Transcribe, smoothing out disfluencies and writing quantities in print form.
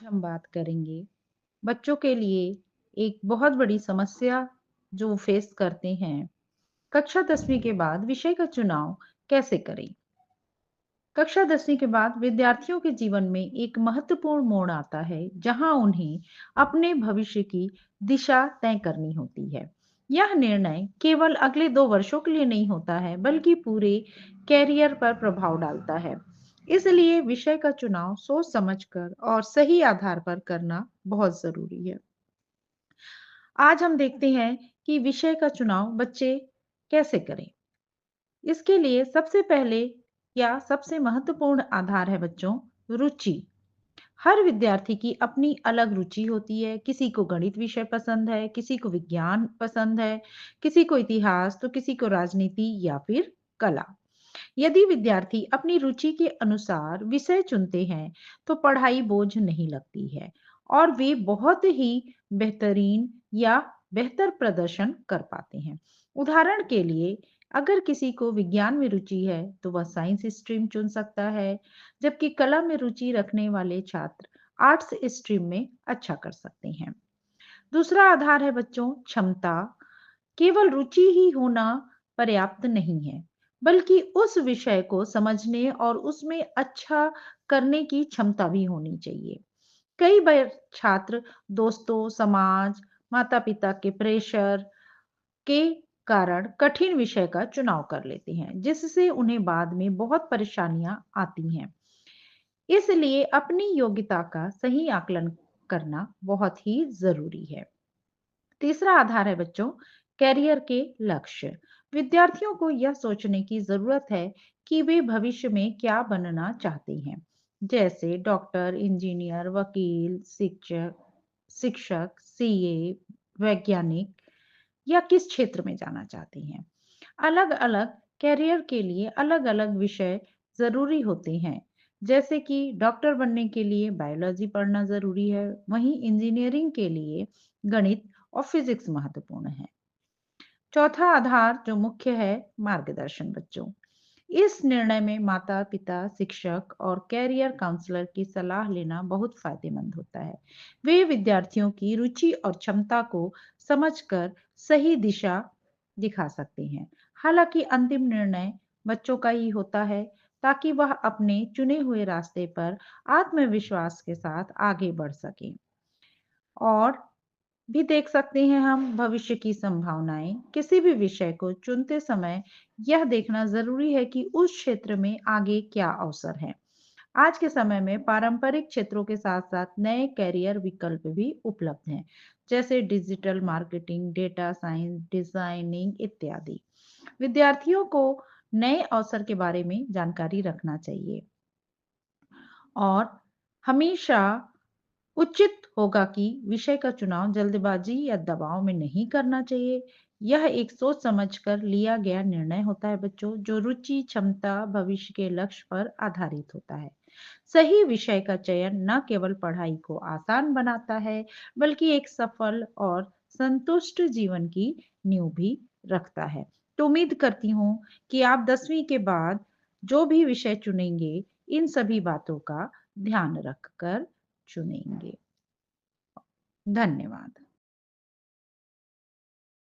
हम बात करेंगे बच्चों के लिए एक बहुत बड़ी समस्या जो फेस करते हैं। कक्षा 10वीं के बाद विषय का चुनाव कैसे करें? कक्षा 10वीं के बाद विद्यार्थियों के जीवन में एक महत्वपूर्ण मोड़ आता है, जहां उन्हें अपने भविष्य की दिशा तय करनी होती है। यह निर्णय केवल अगले 2 वर्षों के लिए नहीं होता है, बल्कि पूरे कैरियर पर प्रभाव डालता है। इसलिए विषय का चुनाव सोच समझकर और सही आधार पर करना बहुत जरूरी है। आज हम देखते हैं कि विषय का चुनाव बच्चे कैसे करें। इसके लिए सबसे पहले या सबसे महत्वपूर्ण आधार है बच्चों, रुचि। हर विद्यार्थी की अपनी अलग रुचि होती है। किसी को गणित विषय पसंद है, किसी को विज्ञान पसंद है, किसी को इतिहास, तो किसी को राजनीति या फिर कला। यदि विद्यार्थी अपनी रुचि के अनुसार विषय चुनते हैं, तो पढ़ाई बोझ नहीं लगती है और वे बहुत ही बेहतरीन या बेहतर प्रदर्शन कर पाते हैं। उदाहरण के लिए, अगर किसी को विज्ञान में रुचि है, तो वह साइंस स्ट्रीम चुन सकता है, जबकि कला में रुचि रखने वाले छात्र आर्ट्स स्ट्रीम में अच्छा कर सकते हैं। दूसरा आधार है बच्चों, क्षमता। केवल रुचि ही होना पर्याप्त नहीं है, बल्कि उस विषय को समझने और उसमें अच्छा करने की क्षमता भी होनी चाहिए। कई बार छात्र दोस्तों, समाज, माता-पिता के प्रेशर के कारण कठिन विषय का चुनाव कर लेते हैं, जिससे उन्हें बाद में बहुत परेशानियां आती हैं। इसलिए अपनी योग्यता का सही आकलन करना बहुत ही जरूरी है। तीसरा आधार है बच्चों, कैरियर के लक्ष्य। विद्यार्थियों को यह सोचने की जरूरत है कि वे भविष्य में क्या बनना चाहते हैं, जैसे डॉक्टर, इंजीनियर, वकील, शिक्षक, सीए, वैज्ञानिक, या किस क्षेत्र में जाना चाहते हैं। अलग-अलग कैरियर के लिए अलग-अलग विषय जरूरी होते हैं। जैसे कि डॉक्टर बनने के लिए बायोलॉजी पढ़ना जरूरी है, वहीं इंजीनियरिंग के लिए गणित और फिजिक्स महत्वपूर्ण है। चौथा आधार जो मुख्य है, मार्गदर्शन बच्चों। इस निर्णय में माता पिता, शिक्षक और कैरियर काउंसलर की सलाह लेना बहुत फायदेमंद होता है। वे विद्यार्थियों की रुचि और क्षमता को समझकर सही दिशा दिखा सकते हैं। हालांकि अंतिम निर्णय बच्चों का ही होता है, ताकि वह अपने चुने हुए रास्ते पर आत्मविश्वास के साथ आगे बढ़ सकें। और भी देख सकते हैं हम भविष्य की संभावनाएं। किसी भी विषय को चुनते समय यह देखना जरूरी है कि उस क्षेत्र में आगे क्या अवसर है। आज के समय में पारंपरिक क्षेत्रों के साथ साथ नए कैरियर विकल्प भी उपलब्ध हैं, जैसे digital marketing, data science, designing इत्यादि। विद्यार्थियों को नए अवसर के बारे में जानकारी रखना चाहिए और हमेशा उचित होगा कि विषय का चुनाव जल्दबाजी या दबाव में नहीं करना चाहिए। यह एक सोच समझकर लिया गया निर्णय होता है बच्चों, जो रुचि, क्षमता, भविष्य के लक्ष्य पर आधारित होता है। सही विषय का चयन न केवल पढ़ाई को आसान बनाता है, बल्कि एक सफल और संतुष्ट जीवन की नींव भी रखता है। तो उम्मीद करती हूँ कि आप 10वीं के बाद जो भी विषय चुनेंगे, इन सभी बातों का ध्यान रखकर चुनेंगे। धन्यवाद।